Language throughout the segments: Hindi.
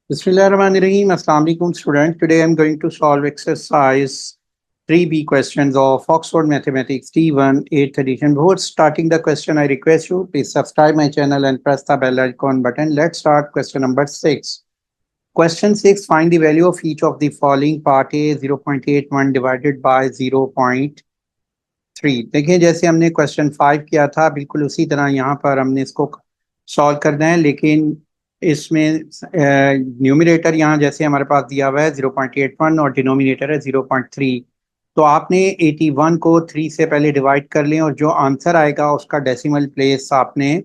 Bismillahirrahmanirrahim. Assalamu alaikum student. Today I am going to solve exercise 3B questions of Oxford Mathematics T1 8th edition. Before starting the question, I request you please subscribe my channel and press the bell icon button. Let's start question number 6. Question 6. Find the value of each of the following. Part A 0.81 divided by 0.3. देखिए जैसे हमने क्वेश्चन 5 किया था बिल्कुल उसी तरह यहाँ पर हमने इसको सॉल्व करना है, लेकिन इसमें न्यूमिनेटर यहाँ जैसे हमारे पास दिया हुआ है 0.81 और डिनोमिनेटर है 0.3। तो आपने 81 को 3 से पहले डिवाइड कर लें और जो आंसर आएगा उसका डेसिमल प्लेस आपने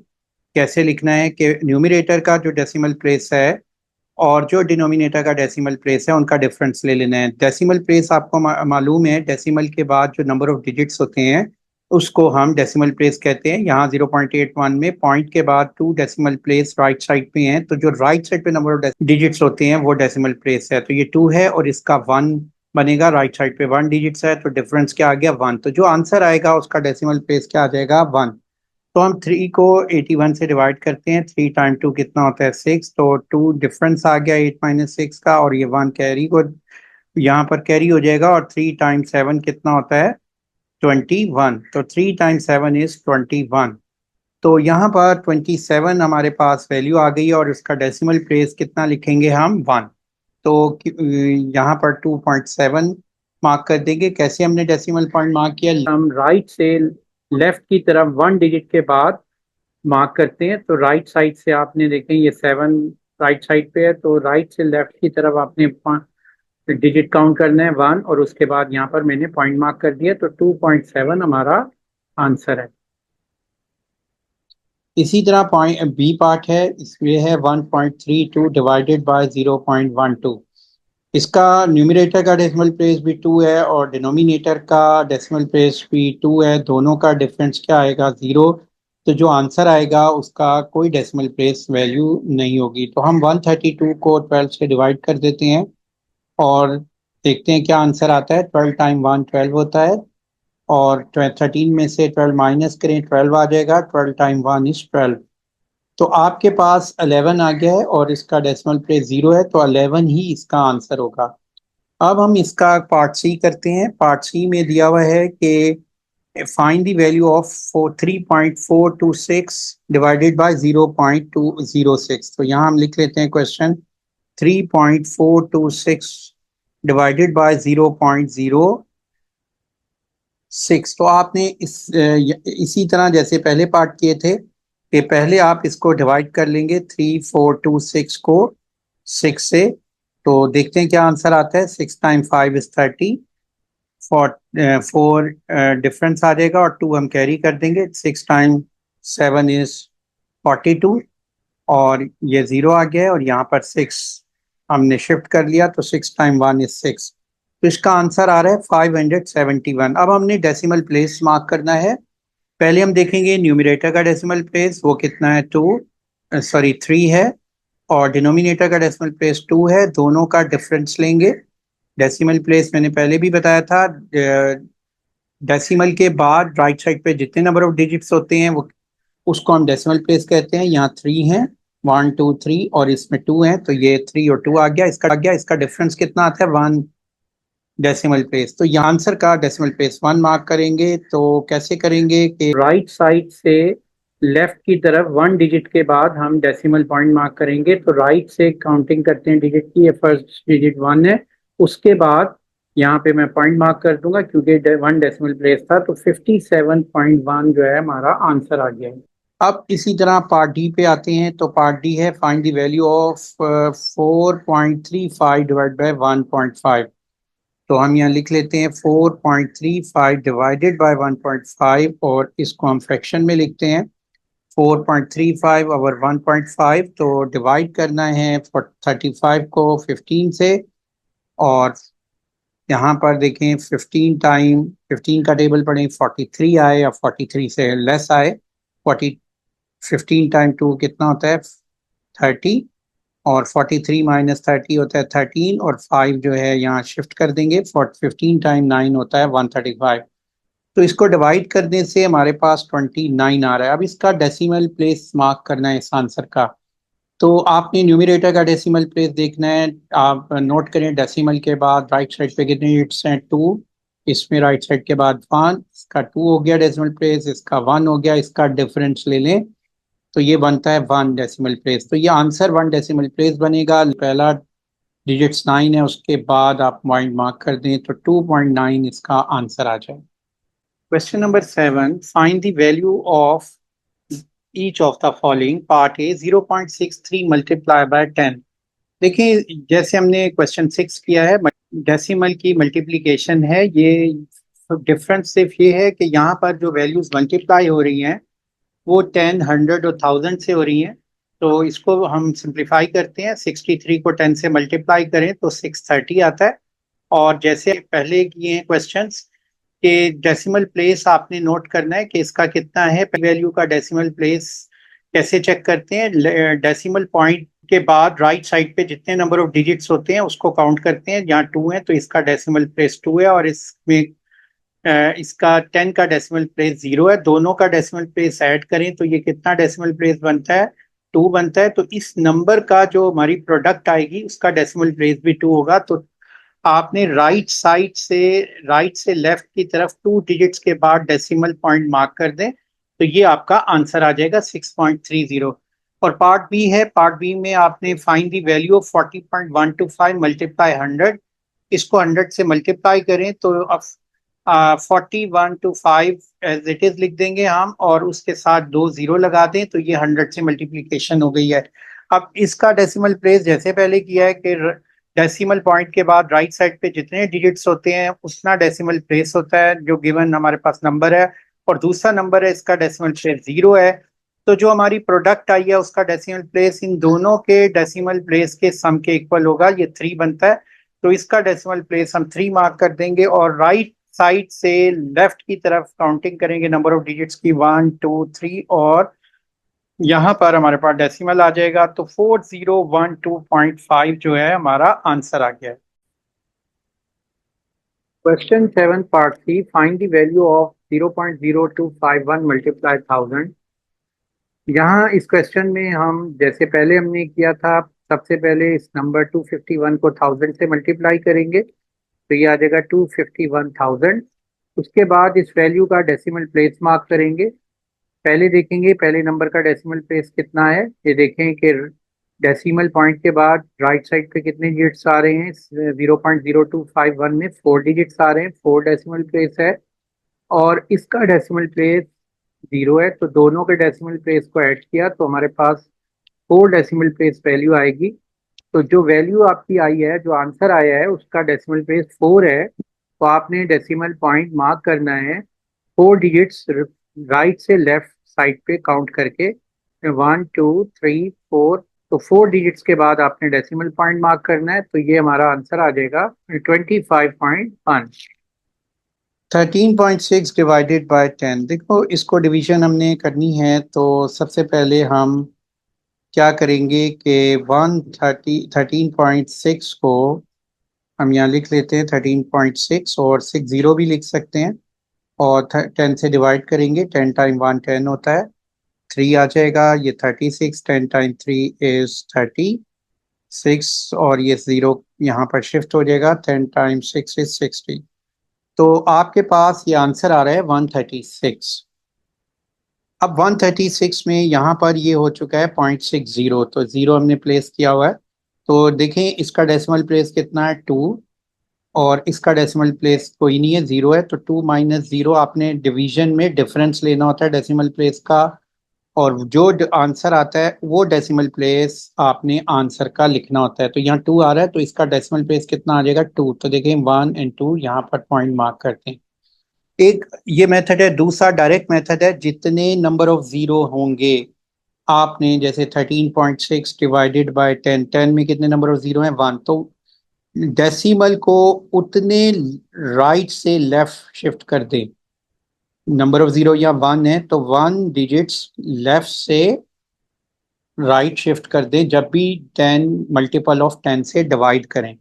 कैसे लिखना है कि न्यूमिनेटर का जो डेसिमल प्लेस है और जो डिनोमिनेटर का डेसिमल प्लेस है उनका डिफरेंस ले लेना है। डेसिमल प्लेस आपको मालूम है, डेसिमल के बाद जो नंबर ऑफ डिजिट्स होते हैं उसको हम डेसिमल प्लेस कहते हैं। यहाँ 0.81 में पॉइंट के बाद 2 डेसिमल प्लेस राइट साइड पे हैं, तो जो राइट साइड पे नंबर ऑफ डिजिट्स होते हैं वो डेसिमल प्लेस है। तो ये 2 है और इसका 1 बनेगा, राइट साइड पे 1 डिजिट्स है, तो डिफरेंस क्या आ गया 1। तो जो आंसर आएगा उसका डेसिमल प्लेस क्या आ जाएगा 1। तो हम 3 को 81 से डिवाइड करते हैं, 3 टाइम 2 कितना होता है 6, तो 2 डिफरेंस आ गया 8 माइनस 6 का, और ये 1 कैरी को यहाँ पर कैरी हो जाएगा, और 3 टाइम 7 कितना होता है 21। तो 3 टाइम 7 इज 21। तो यहाँ पर 27 हमारे पास वैल्यू आ गई और इसका डेसिमल प्लेस कितना लिखेंगे हम 1। तो यहाँ पर 2.7 मार्क कर देंगे। कैसे हमने डेसिमल पॉइंट मार्क किया, हम राइट से लेफ्ट की तरफ 1 डिजिट के बाद मार्क करते हैं। तो राइट साइड से आपने देखें ये 7 राइट साइड पे है, तो राइट से लेफ्ट की तरफ आपने डिजिट काउंट करना है 1, और उसके बाद यहाँ पर मैंने पॉइंट मार्क कर दिया, तो 2.7 हमारा आंसर है। इसी तरह पॉइंट बी पार्ट है, इसमें है 1.32 डिवाइडेड बाय 0.12। इसका न्यूमरेटर का डेसिमल प्लेस भी 2 है और डिनोमिनेटर का डेसिमल प्लेस भी 2 है। दोनों का डिफरेंस क्या आएगा 0। तो जो आंसर आएगा उसका कोई डेसिमल प्लेस वैल्यू नहीं होगी। तो हम 132 को 12 से डिवाइड कर देते हैं और देखते हैं क्या आंसर आता है। 12 टाइम 1 12 होता है, और 13 में से 12 माइनस करें 12 आ जाएगा। 12 टाइम 1 इज 12। तो आपके पास 11 आ गया है और इसका डेसिमल प्लेस 0 है, तो 11 ही इसका आंसर होगा। अब हम इसका पार्ट सी करते हैं। पार्ट सी में दिया हुआ है कि find the value of 3.426 divided by 0.206। तो यहाँ हम लिख लेते हैं क्वेश्चन 3.426 डिवाइडेड बाय 0.06। तो आपने इसी तरह जैसे पहले पार्ट किए थे कि पहले आप इसको डिवाइड कर लेंगे 3426 को 6 से। तो देखते हैं क्या आंसर आता है। 6 टाइम 5 इज 30, 4 डिफरेंस आ जाएगा और 2 हम कैरी कर देंगे। 6 टाइम 7 इज 42, और ये 0 आ गया है, और यहाँ पर 6 हमने शिफ्ट कर लिया, तो 6 टाइम 1 इज 6। तो इसका आंसर आ रहा है 571। अब हमने डेसिमल प्लेस मार्क करना है। पहले हम देखेंगे न्यूमरेटर का डेसिमल प्लेस, वो कितना है 3 है, और डिनोमिनेटर का डेसिमल प्लेस 2 है। दोनों का डिफरेंस लेंगे। डेसिमल प्लेस मैंने पहले भी बताया था, डेसिमल के बाद राइट साइड पे जितने नंबर ऑफ डिजिट्स होते हैं वो उसको हम डेसिमल प्लेस कहते हैं। यहाँ 3 है, 1 2 3, और इसमें 2 है, तो ये 3 और 2 आ गया। इसका डिफरेंस कितना आता है 1 डेसिमल प्लेस। तो यहाँ आंसर का डेसिमल प्लेस 1 मार्क करेंगे। तो कैसे करेंगे कि राइट साइड से लेफ्ट की तरफ 1 डिजिट के बाद हम डेसिमल पॉइंट मार्क करेंगे। तो राइट से काउंटिंग करते हैं डिजिट की, ये फर्स्ट डिजिट 1 है, उसके बाद यहाँ पे मैं पॉइंट मार्क कर दूंगा क्योंकि 1 डेसिमल प्लेस था। तो 57.1 जो है हमारा आंसर आ गया है। अब इसी तरह पार्ट डी पे आते हैं। तो पार्ट डी है find the value of 4.35 divide by 1.5। तो हम यहाँ लिख लेते हैं 4.35 डिवाइडेड बाय 1.5, और इसको हम फ्रैक्शन में लिखते हैं 4.35 ओवर 1.5। तो डिवाइड करना है 35 को 15 से, और यहाँ पर देखें 15 टाइम 15 का टेबल पढ़ें 43 आए या 43 से लेस आए। 15 टाइम 2 कितना होता है 30, और 43 माइनस 30 होता है 13, और 5 जो है यहाँ शिफ्ट कर देंगे। 15 टाइम 9 होता है 135। तो इसको डिवाइड करने से हमारे पास 29 आ रहा है। अब इसका डेसिमल प्लेस मार्क करना है इस आंसर का। तो आपने न्यूमरेटर का डेसिमल प्लेस देखना है। आप नोट करें डेसिमल के बाद राइट साइड पे कितने डिजिट्स हैं, 2। इसमें राइट साइड के बाद 1, इसका 2 हो गया डेसिमल प्लेस, इसका 1 हो गया, इसका डिफरेंस ले लें तो ये बनता है 1 डेसिमल प्लेस। तो ये आंसर 1 डेसिमल प्लेस बनेगा। पहला डिजिट्स 9 है, उसके बाद आप पॉइंट मार्क कर दें तो 2.9 इसका आंसर आ जाए। Question number 7, find the value of each of the following. Part A 0.63 multiply by 10। देखिए जैसे हमने क्वेश्चन 6 किया है, डेसिमल की मल्टीप्लिकेशन है ये। डिफरेंस सिर्फ ये है कि यहाँ पर जो वैल्यूज मल्टीप्लाई हो रही हैं वो 10, 100 और 1000 से हो रही हैं। तो इसको हम सिंप्लीफाई करते हैं, 63 को 10 से मल्टीप्लाई करें तो 630 आता है। और जैसे पहले किए हैं क्वेश्चंस कि डेसिमल प्लेस आपने नोट करना है कि इसका कितना है। वैल्यू का डेसिमल प्लेस कैसे चेक करते हैं, डेसिमल पॉइंट के बाद राइट साइड पे जितने नंबर ऑफ डिजिट्स होते हैं उसको काउंट करते हैं। जहाँ 2 है तो इसका डेसिमल प्लेस 2 है, और इसमें इसका 10 का डेसिमल प्लेस 0 है। दोनों का डेसिमल प्लेस ऐड करें तो ये कितना डेसिमल प्लेस बनता है, 2 बनता है। तो इस नंबर का जो हमारी प्रोडक्ट आएगी उसका डेसिमल प्लेस भी 2 होगा। तो आपने राइट से लेफ्ट की तरफ 2 डिजिट्स के बाद डेसिमल पॉइंट मार्क कर दें तो ये आपका आंसर आ जाएगा 6.30। और पार्ट बी है, पार्ट बी में आपने find the value of 40.125 multiply 100। इसको 100 से मल्टीप्लाई करें तो अब 4125 एज इट इज लिख देंगे हम, और उसके साथ 2 जीरो लगा दें तो ये 100 से मल्टीप्लीकेशन हो गई है। अब इसका डेसिमल प्लेस जैसे पहले किया है कि डेसिमल पॉइंट के बाद राइट साइड पे जितने डिजिट्स होते हैं उतना डेसिमल प्लेस होता है जो गिवन हमारे पास नंबर है, और दूसरा नंबर है इसका डेसिमल प्लेस 0 है। तो जो हमारी प्रोडक्ट आई है उसका डेसिमल प्लेस इन दोनों के डेसिमल प्लेस के सम के इक्वल होगा, ये 3 बनता है। तो इसका डेसिमल प्लेस हम 3 मार्क कर देंगे, और राइट साइड से लेफ्ट की तरफ काउंटिंग करेंगे नंबर ऑफ डिजिट्स की, 1 2 3, और यहाँ पर हमारे पास डेसिमल आ जाएगा। तो 4012.5 जो है हमारा आंसर आ गया है। Question 7 part C, find the value of 0.0251 multiply 1000। यहाँ इस क्वेश्चन में हम जैसे पहले हमने किया था, सबसे पहले इस नंबर 251 को 1000 से मल्टीप्लाई करेंगे तो ये आ जाएगा 251,000। उसके बाद इस वैल्यू का डेसिमल प्लेस मार्क करेंगे। पहले देखेंगे पहले नंबर का डेसिमल प्लेस कितना है, ये देखें कि डेसिमल पॉइंट के बाद राइट साइड पे कितने डिजिट्स आ रहे हैं। 0.0251 में 4 डिजिट्स आ रहे हैं, 4 डेसिमल प्लेस है, और इसका डेसिमल प्लेस 0 है। तो दोनों के डेसिमल प्लेस को ऐड किया तो हमारे पास 4 डेसिमल प्लेस वैल्यू आएगी। तो जो वैल्यू आपकी आई है, जो आंसर आया है उसका डेसिमल प्लेस 4 है। तो आपने डेसिमल पॉइंट मार्क करना है 4 डिजिट्स राइट से लेफ्ट साइड पे काउंट करके, 1 2 3 4। तो 4 डिजिट्स के बाद आपने डेसिमल पॉइंट मार्क करना है तो ये हमारा आंसर आ जाएगा 25.1। 13.6 डिवाइडेड बाय 10। देखो इसको डिवीजन हमने करनी है तो सबसे पहले हम क्या करेंगे कि 13.6 को हम यहाँ लिख लेते हैं 13.6, और 60 भी लिख सकते हैं, और 10 से डिवाइड करेंगे। 10 टाइम 1 10 होता है, 3 आ जाएगा, ये 36। 10 टाइम 3 इज 36, और ये 0 यहाँ पर शिफ्ट हो जाएगा। 10 टाइम 6 इज 60। तो आपके पास ये आंसर आ रहा है 136। अब 136 में यहाँ पर ये हो चुका है 0.60, तो 0 हमने प्लेस किया हुआ है। तो देखें इसका डेसिमल प्लेस कितना है, 2, और इसका डेसिमल प्लेस कोई नहीं है, 0 है। तो 2 माइनस 0 आपने डिवीजन में डिफरेंस लेना होता है डेसिमल प्लेस का, और जो आंसर आता है वो डेसिमल प्लेस आपने आंसर का लिखना होता है। तो यहाँ 2 आ रहा है तो इसका डेसिमल प्लेस कितना आ जाएगा, 2। तो देखें 1 और 2 यहाँ पर पॉइंट मार्क करते हैं। एक ये मेथड है। दूसरा डायरेक्ट मेथड है, जितने नंबर ऑफ जीरो होंगे आपने, जैसे 13.6 डिवाइडेड बाय 10, 10 में कितने नंबर ऑफ जीरो हैं, 1। तो डेसिमल को उतने राइट से लेफ्ट शिफ्ट कर दें। नंबर ऑफ जीरो या 1 है तो 1 डिजिट्स लेफ्ट से राइट शिफ्ट कर दें जब भी 10 मल्टीपल ऑफ 10 से डिवाइड करें।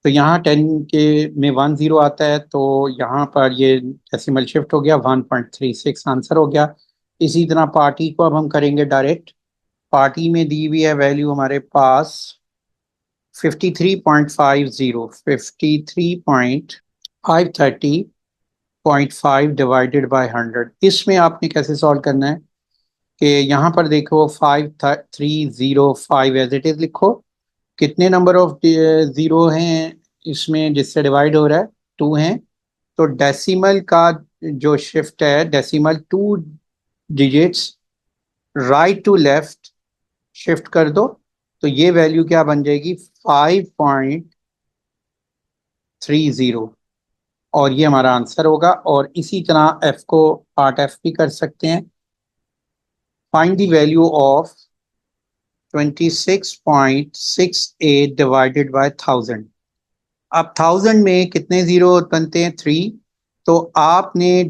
तो यहाँ 10 के में 1 0 आता है, तो यहाँ पर ये डेसिमल शिफ्ट हो गया, 1.36 आंसर हो गया। इसी तरह पार्टी को अब हम करेंगे डायरेक्ट। पार्टी में दी हुई है वैल्यू हमारे पास 53.50, 53.530.5 डिवाइडेड बाय 100। इसमें आपने कैसे सॉल्व करना है कि यहाँ पर देखो 5305 एज इट इज लिखो। कितने नंबर ऑफ जीरो हैं इसमें जिससे डिवाइड हो रहा है? 2 हैं। तो डेसिमल का जो शिफ्ट है, decimal 2 digits right to left shift कर दो, तो ये वैल्यू क्या बन जाएगी? 5.30। और ये हमारा आंसर होगा। और इसी तरह एफ को पार्ट एफ भी कर सकते हैं। Find the value of 26.68 divided by 1000। अब 1000 में कितने जीरो बनते हैं? 3। तो आपने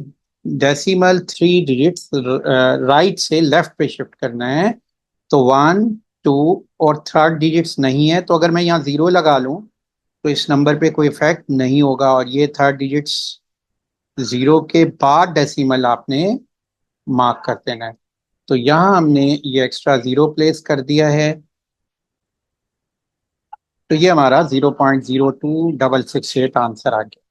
डेसिमल 3 डिजिट्स राइट से लेफ्ट पे शिफ्ट करना है। तो 1, 2 और थर्ड डिजिट्स नहीं है, तो अगर मैं यहाँ जीरो लगा लूँ तो इस नंबर पे कोई इफेक्ट नहीं होगा। और ये थर्ड डिजिट्स जीरो के बाद डेसिमल आपने मार्क कर देना है। तो यहाँ हमने ये एक्स्ट्रा जीरो प्लेस कर दिया है। तो ये हमारा 0.02668 आंसर आ गया।